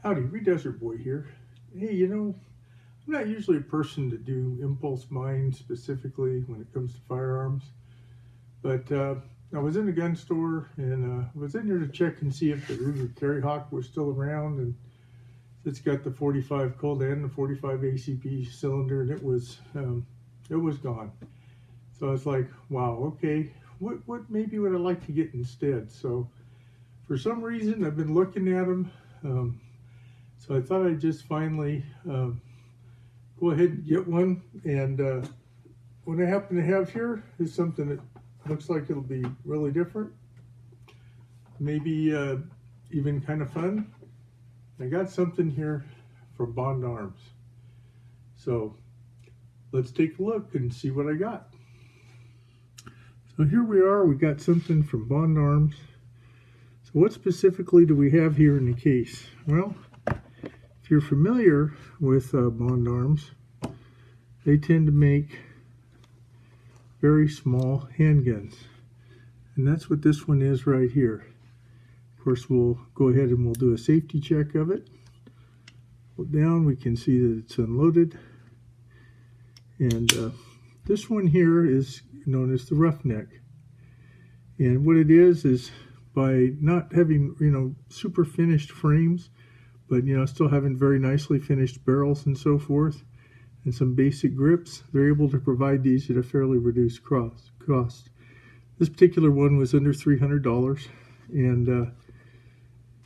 Howdy, Desert Boy here. Hey, I'm not usually a person to do impulse buying specifically when it comes to firearms, but I was in the gun store and was in there to check and see if the Ruger Carry Hawk was still around, and it's got the 45 Colt and the 45 ACP cylinder, and it was gone. So I was like, wow, okay, what maybe would I like to get instead? So for some reason, I've been looking at them. So I thought I'd just finally go ahead and get one. And what I happen to have here is something that looks like it'll be really different. Maybe even kind of fun. I got something here from Bond Arms. So let's take a look and see what I got. So here we are. We got something from Bond Arms. So what specifically do we have here in the case? Well, if you're familiar with Bond Arms, they tend to make very small handguns. And that's what this one is right here. Of course, we'll go ahead and we'll do a safety check of it. Pull down, we can see that it's unloaded. And this one here is known as the Roughneck. And what it is by not having, super finished frames, but still having very nicely finished barrels and so forth, and some basic grips, they're able to provide these at a fairly reduced cost. This particular one was under $300, and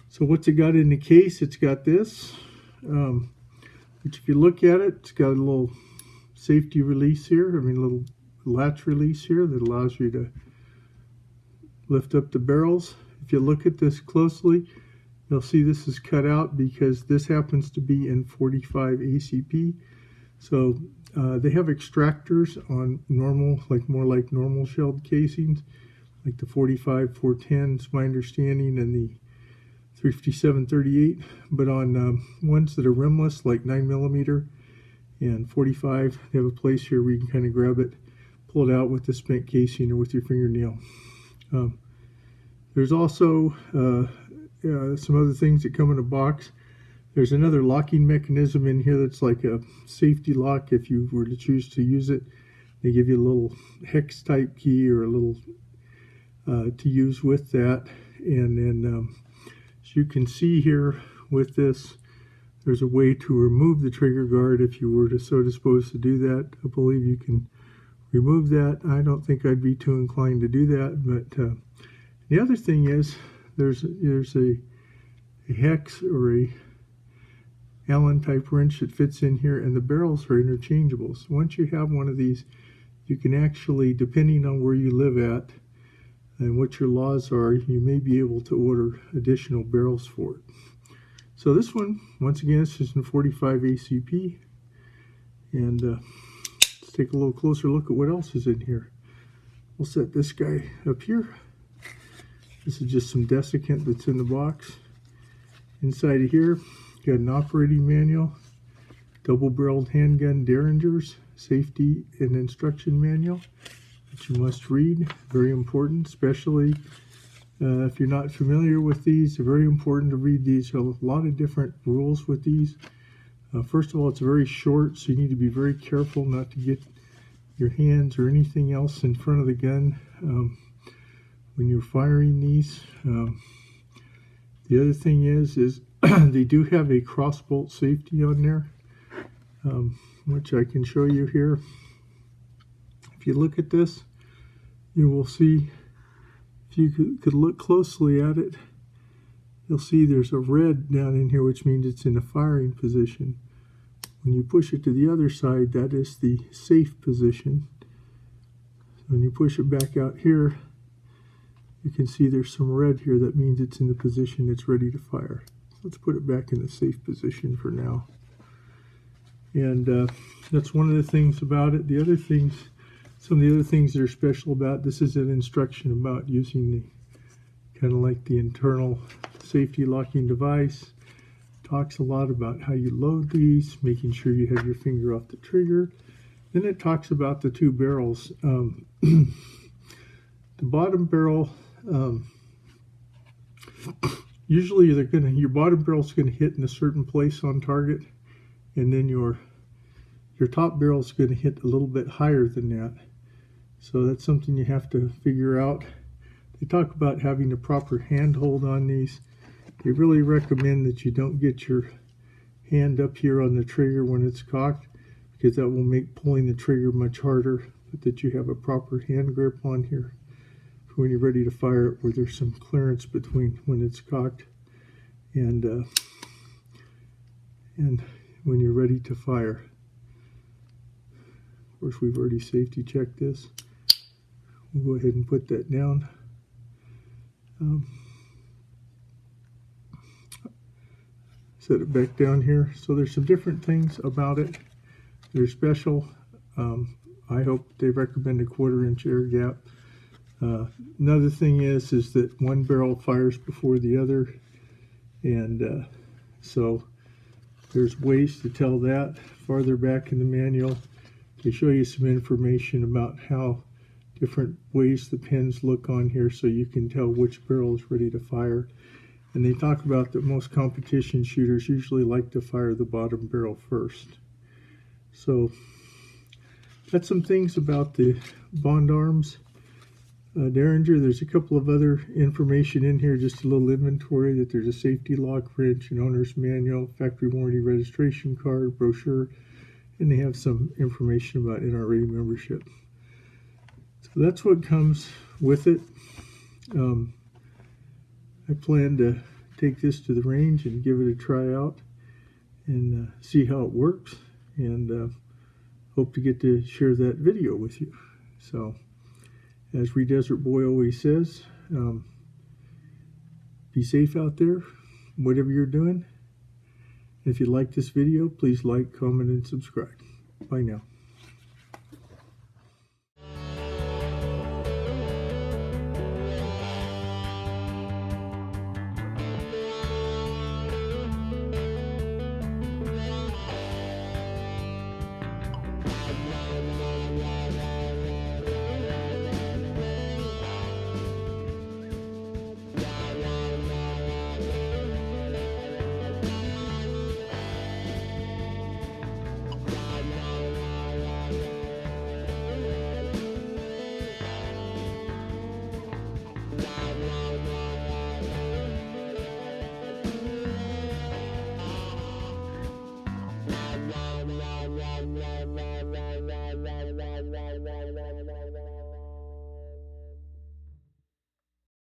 so what's it got in the case? It's got this, which if you look at it, it's got a little safety release here, a little latch release here that allows you to lift up the barrels. If you look at this closely, you'll see this is cut out because this happens to be in 45 ACP. So they have extractors on normal, more like normal shelled casings, like the 45 410 is my understanding, and the 357-38. But on ones that are rimless, like 9mm and 45, they have a place here where you can kind of grab it, pull it out with the spent casing or with your fingernail. There's also some other things that come in a box. There's another locking mechanism in here that's like a safety lock if you were to choose to use it. They give you a little hex type key or a little to use with that. And then as you can see here with this, there's a way to remove the trigger guard if you were to so disposed to do that. I believe you can remove that. I don't think I'd be too inclined to do that, but the other thing is there's a hex or a Allen type wrench that fits in here, and the barrels are interchangeable. So once you have one of these, you can actually, depending on where you live at and what your laws are, you may be able to order additional barrels for it. So this one, once again, this is in 45 ACP, and let's take a little closer look at what else is in here. We'll set this guy up here. This is just some desiccant that's in the box. Inside of here, got an operating manual, double-barreled handgun derringers, safety and instruction manual that you must read. Very important, especially if you're not familiar with these. They're very important to read these. There are a lot of different rules with these. First of all, it's very short, so you need to be very careful not to get your hands or anything else in front of the gun when you're firing these. The other thing is they do have a crossbolt safety on there, which I can show you here. If you look at this, you will see, if you could look closely at it, you'll see there's a red down in here, which means it's in a firing position. When you push it to the other side, that is the safe position. So when you push it back out here, you can see there's some red here. That means it's in the position it's ready to fire. So let's put it back in the safe position for now. And that's one of the things about it. The other things, some of the other things that are special about this is an instruction about using the kind of like the internal safety locking device. Talks a lot about how you load these, making sure you have your finger off the trigger. Then it talks about the two barrels. The bottom barrel Usually your bottom barrel's gonna hit in a certain place on target, and then your top barrel's gonna hit a little bit higher than that. So that's something you have to figure out. They talk about having a proper handhold on these. They really recommend that you don't get your hand up here on the trigger when it's cocked, because that will make pulling the trigger much harder, but that you have a proper hand grip on here for when you're ready to fire it, where there's some clearance between when it's cocked and when you're ready to fire. Of course, we've already safety checked this. We'll go ahead and put that down. Set it back down here. So there's some different things about it. They're special. I hope they recommend a 1/4-inch air gap. Another thing is that one barrel fires before the other, and so there's ways to tell that. Farther back in the manual, they show you some information about how different ways the pins look on here, so you can tell which barrel is ready to fire. And they talk about that most competition shooters usually like to fire the bottom barrel first. So that's some things about the Bond Arms Derringer. There's a couple of other information in here, just a little inventory, that there's a safety lock wrench, an owner's manual, factory warranty registration card, brochure, and they have some information about NRA membership. So that's what comes with it. I plan to take this to the range and give it a try out and see how it works, and hope to get to share that video with you. So, as Desert Boy always says, be safe out there, whatever you're doing. If you like this video, please like, comment, and subscribe. Bye now.